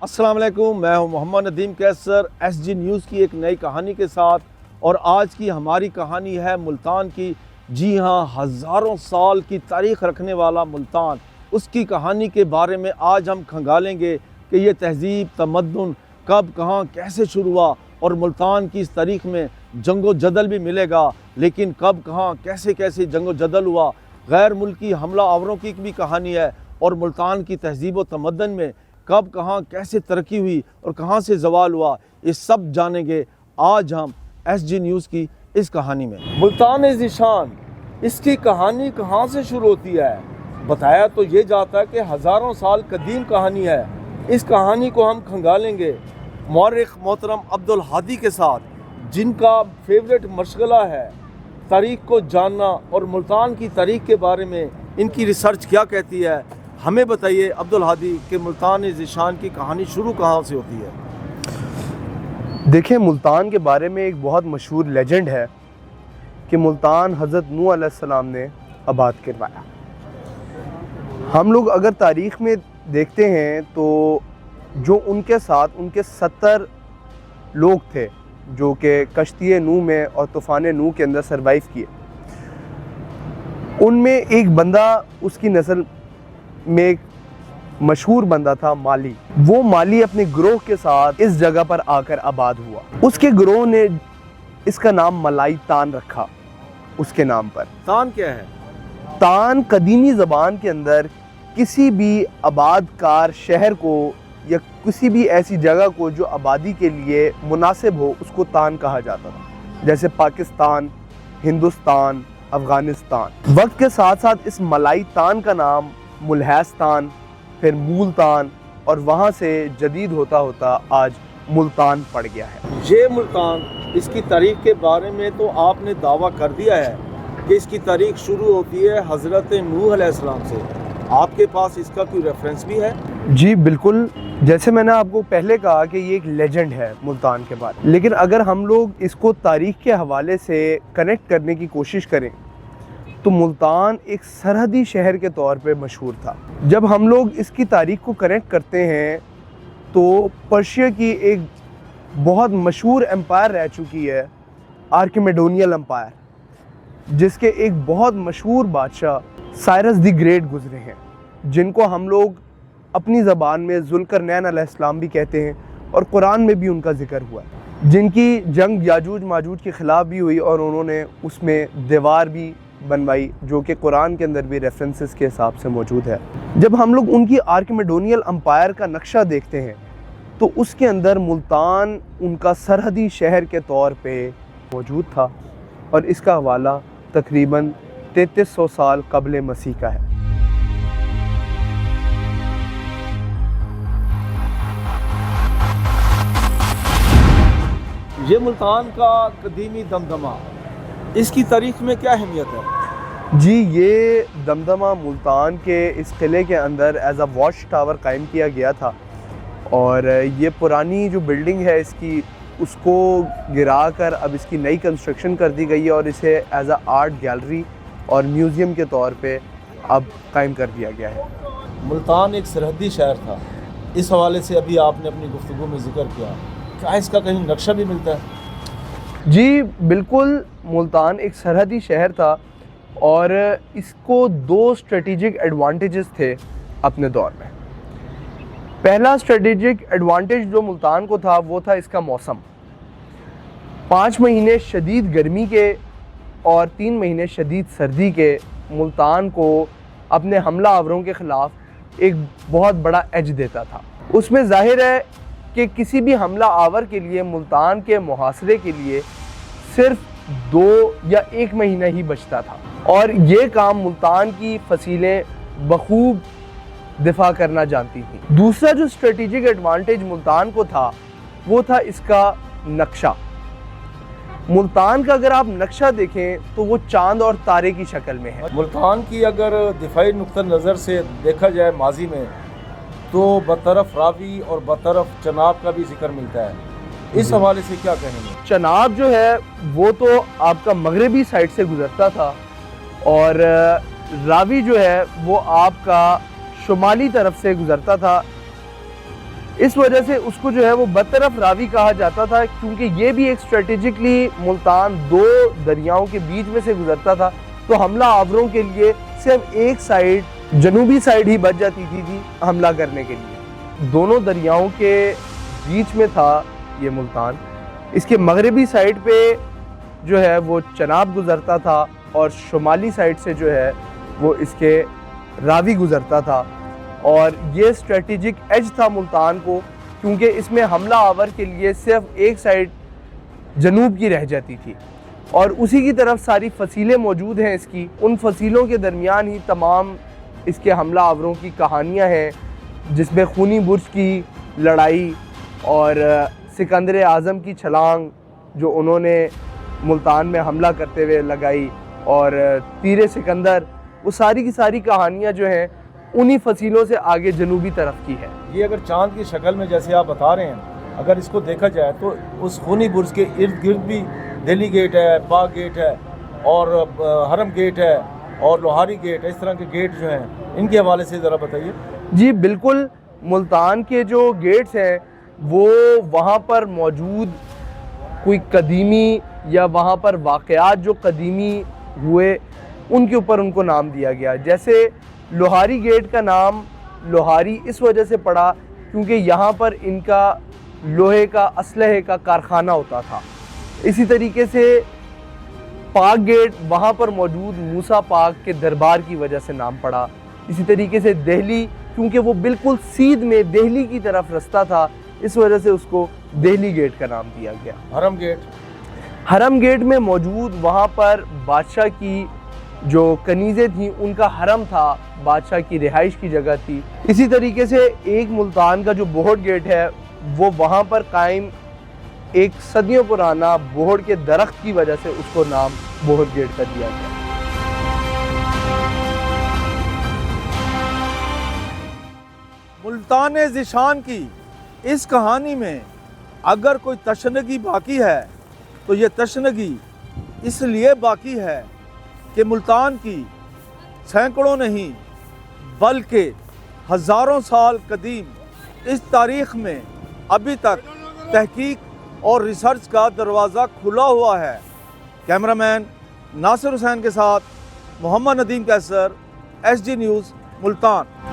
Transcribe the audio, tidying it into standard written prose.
अस्सलाम वालेकुम, मैं हूं मोहम्मद नदीम कैसर SG न्यूज़ की एक नई कहानी के साथ। और आज की हमारी कहानी है मुल्तान की। जी हां, हज़ारों साल की तारीख़ रखने वाला मुल्तान, उसकी कहानी के बारे में आज हम खंगालेंगे कि ये तहज़ीब तमद्दुन कब कहां कैसे शुरू हुआ। और मुल्तान की इस तारीख़ में जंगो जदल भी मिलेगा, लेकिन कब कहां कैसे कैसे जंगो जदल हुआ। गैर मुल्की हमला आवरों की भी कहानी है और मुल्तान की तहज़ीब व तमद्दुन में कब कहां कैसे तरक्की हुई और कहां से ज़वाल हुआ, ये सब जानेंगे आज हम SG न्यूज़ की इस कहानी में। मुल्तान ज़ीशान, इसकी कहानी कहां से शुरू होती है? बताया तो ये जाता है कि हज़ारों साल कदीम कहानी है। इस कहानी को हम खंगालेंगे मौरिख़ मोहतरम अब्दुल हादी के साथ, जिनका फेवरेट मशगला है तारीख़ को जानना और मुल्तान की तारीख़ के बारे में इनकी रिसर्च क्या कहती है। हमें बताइए अब्दुल हादी कि मुल्तान ज़ीशान की कहानी शुरू कहाँ से होती है? देखिए, मुल्तान के बारे में एक बहुत मशहूर लेजेंड है कि मुल्तान हज़रत नूह अलैहिस्सलाम ने आबाद करवाया। हम लोग अगर तारीख़ में देखते हैं तो जो उनके साथ उनके 70 लोग थे जो कि कश्ती नूह में और तूफ़ान नूह के अंदर सरवाइव किए, उनमें एक बंदा, उसकी नस्ल में एक मशहूर बंदा था माली। वो माली अपने ग्रोह के साथ इस जगह पर आकर आबाद हुआ। उसके ग्रोह ने इसका नाम मलाई तान रखा उसके नाम पर। तान क्या है? तान कदीमी ज़बान के अंदर किसी भी आबादकार शहर को या किसी भी ऐसी जगह को जो आबादी के लिए मुनासिब हो, उसको तान कहा जाता था। जैसे पाकिस्तान, हिंदुस्तान, अफ़गानिस्तान। वक्त के साथ साथ इस मलाई तान का नाम मुल्हैस्तान, फिर मूलतान, और वहाँ से जदीद होता होता आज मुल्तान पड़ गया है। ये मुल्तान, इसकी तारीख़ के बारे में तो आपने दावा कर दिया है कि इसकी तारीख़ शुरू होती है हज़रत नूह अलैहिस्सलाम से। आपके पास इसका कोई रेफरेंस भी है? जी बिल्कुल, जैसे मैंने आपको पहले कहा कि ये एक लेजेंड है मुल्तान के बारे में, लेकिन अगर हम लोग इसको तारीख़ के हवाले से कनेक्ट करने की कोशिश करें तो मुल्तान एक सरहदी शहर के तौर पे मशहूर था। जब हम लोग इसकी तारीख़ को कनेक्ट करते हैं तो पर्शिया की एक बहुत मशहूर एम्पायर रह चुकी है, आर्किमेडोनियल एम्पायर, जिसके एक बहुत मशहूर बादशाह साइरस द ग्रेट गुजरे हैं, जिनको हम लोग अपनी ज़बान में ज़ुल्करनैन अलैहिस्सलाम भी कहते हैं और कुरान में भी उनका ज़िक्र हुआ है, जिनकी जंग याजूज माजूज के ख़िलाफ़ भी हुई और उन्होंने उसमें दीवार भी बनवाई, जो कि कुरान के अंदर भी रेफरेंसेस के हिसाब से मौजूद है। जब हम लोग उनकी आर्किमेडोनियल एम्पायर का नक्शा देखते हैं तो उसके अंदर मुल्तान उनका सरहदी शहर के तौर पे मौजूद था और इसका हवाला तकरीबन 3300 साल कबल मसीह का है। ये मुल्तान का कदीमी दमदमा, इसकी तारीख़ में क्या अहमियत है? जी, ये दमदमा मुल्तान के इस किले के अंदर एज अ वॉच टावर कायम किया गया था और ये पुरानी जो बिल्डिंग है इसकी, उसको गिरा कर अब इसकी नई कंस्ट्रक्शन कर दी गई है और इसे एज अ आर्ट गैलरी और म्यूज़ियम के तौर पे अब कायम कर दिया गया है। मुल्तान एक सरहदी शहर था, इस हवाले से अभी आपने अपनी गुफ्तगू में ज़िक्र किया, क्या इसका कहीं नक्शा भी मिलता है? जी बिल्कुल, मुल्तान एक सरहदी शहर था और इसको 2 स्ट्रेटेजिक एडवांटेजेस थे अपने दौर में। पहला स्ट्रेटेजिक एडवांटेज जो मुल्तान को था वो था इसका मौसम। 5 महीने शदीद गर्मी के और 3 महीने शदीद सर्दी के मुल्तान को अपने हमला आवरों के ख़िलाफ़ एक बहुत बड़ा एज देता था। उसमें ज़ाहिर है कि किसी भी हमला आवर के लिए मुल्तान के मुहासरे के लिए सिर्फ 2 या 1 महीना ही बचता था और ये काम मुल्तान की फसीलें बखूब दिफा करना जानती थी। दूसरा जो स्ट्रेटेजिक एडवांटेज मुल्तान को था वो था इसका नक्शा। मुल्तान का अगर आप नक्शा देखें तो वो चांद और तारे की शक्ल में है। मुल्तान की अगर दिफाई नुक्ता नज़र से देखा जाए माजी में, तो बतरफ रावी और बतरफ चनाब का भी जिक्र मिलता है। इस हवाले से क्या कहेंगे? चनाब जो है वो तो आपका मगरबी साइड से गुजरता था और रावी जो है वो आपका शुमाली तरफ से गुजरता था। اس وجہ سے اس کو جو ہے وہ برطرف راوی کہا جاتا تھا، کیونکہ یہ بھی ایک اسٹریٹجکلی ملتان دو دریاؤں کے بیچ میں سے گزرتا تھا، تو حملہ آوروں کے لیے صرف ایک سائیڈ جنوبی سائیڈ ہی بچ جاتی تھی حملہ کرنے کے لیے۔ دونوں دریاؤں کے بیچ میں تھا یہ ملتان۔ اس کے مغربی سائیڈ پہ جو ہے وہ چناب گزرتا تھا، اور شمالی سائیڈ سے جو ہے وہ اس کے راوی گزرتا تھا، اور یہ اسٹریٹجک ایج تھا ملتان کو، کیونکہ اس میں حملہ آور کے لیے صرف ایک سائیڈ جنوب کی رہ جاتی تھی، اور اسی کی طرف ساری فصیلیں موجود ہیں اس کی۔ ان فصیلوں کے درمیان ہی تمام اس کے حملہ آوروں کی کہانیاں ہیں، جس میں خونی برج کی لڑائی اور سکندر اعظم کی چھلانگ جو انہوں نے ملتان میں حملہ کرتے ہوئے لگائی، اور تیر سکندر، وہ ساری کی ساری کہانیاں جو ہیں انہی فصیلوں سے آگے جنوبی طرف کی ہے۔ یہ اگر چاند کی شکل میں جیسے آپ بتا رہے ہیں، اگر اس کو دیکھا جائے تو اس خونی برج کے ارد گرد بھی دہلی گیٹ ہے، پاک گیٹ ہے، اور حرم گیٹ ہے، اور لوہاری گیٹ ہے، اس طرح کے گیٹ جو ہیں ان کے حوالے سے ذرا بتائیے۔ جی بالکل، ملتان کے جو گیٹس ہیں وہ وہاں پر موجود کوئی قدیمی یا وہاں پر واقعات جو قدیمی ہوئے ان کے اوپر ان کو نام دیا گیا۔ جیسے لوہاری گیٹ کا نام لوہاری اس وجہ سے پڑا کیونکہ یہاں پر ان کا لوہے کا اسلحے کا کارخانہ ہوتا تھا۔ اسی طریقے سے پاک گیٹ وہاں پر موجود موسیٰ پاک کے دربار کی وجہ سے نام پڑا۔ اسی طریقے سے دہلی، کیونکہ وہ بالکل سیدھ میں دہلی کی طرف رستہ تھا، اس وجہ سے اس کو دہلی گیٹ کا نام دیا گیا۔ حرم گیٹ میں موجود وہاں پر بادشاہ کی جو کنیزیں تھیں ان کا حرم تھا، بادشاہ کی رہائش کی جگہ تھی۔ اسی طریقے سے ایک ملتان کا جو بوہڑ گیٹ ہے وہ وہاں پر قائم ایک صدیوں پرانا بوہڑ کے درخت کی وجہ سے اس کو نام بوہڑ گیٹ کا دیا گیا۔ ملتان ذیشان کی اس کہانی میں اگر کوئی تشنگی باقی ہے تو یہ تشنگی اس لیے باقی ہے کہ ملتان کی سینکڑوں نہیں بلکہ ہزاروں سال قدیم اس تاریخ میں ابھی تک تحقیق اور ریسرچ کا دروازہ کھلا ہوا ہے۔ کیمرامین ناصر حسین کے ساتھ محمد ندیم قیصر، SG نیوز، ملتان۔